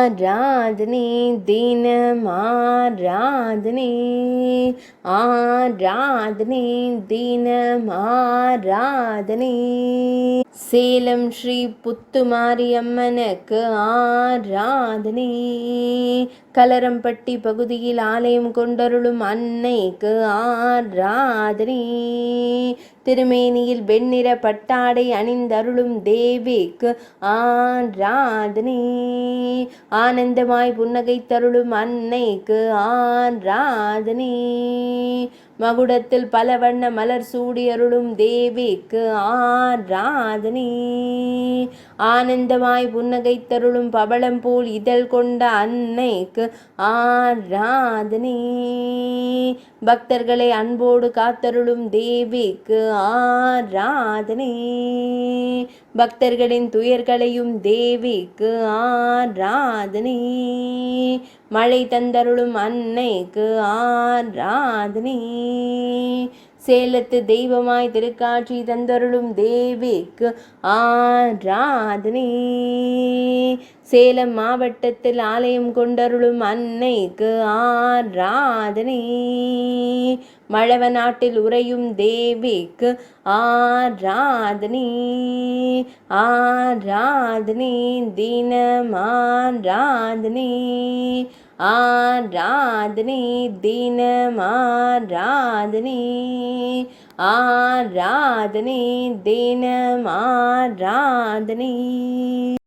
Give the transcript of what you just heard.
ஆராதனை தினம் ஆராதனை, ஆராதனை தினம் ஆராதனை. சேலம் ஸ்ரீ புத்துமாரியம்மனுக்கு ஆராதனை. கலரம்பட்டி பகுதியில் ஆலயம் கொண்டருளும் அன்னைக்கு ஆராதனை. திருமேனியில் வெண்ணிற பட்டாடை அணிந்தருளும் தேவிக்கு ஆராதனை. ஆனந்தமாய் புன்னகை தருளும் அன்னைக்கு ஆராதனை. மகுடத்தில் பல வண்ண மலர் சூடியருளும் தேவிக்கு ஆராதனை. ஆனந்தமாய் புன்னகை தருளும் பவளம் போல் இதழ் கொண்ட அன்னைக்கு ஆராதனை. பக்தர்களை அன்போடு காத்தருளும் தேவிக்கு ஆராதனை. பக்தர்களின் துயர்களையும் தேவிக்கு ஆராதனை. மழை தந்தருளும் அன்னைக்கு ஆராதனை. சேலத்து தெய்வமாய் திருக்காட்சி தந்தருளும் தேவிக்கு ஆராதனை. சேலம் மாவட்டத்தில் ஆலயம் கொண்டருளும் அன்னைக்கு ஆராதனை. மழவ நாட்டில் உறையும் தேவிக்கு ஆராதனை. ஆராதனை தினம் ஆராதனை. ஆராதனை தினம் ஆராதனை. ஆராதனை தினம் ஆராதனை.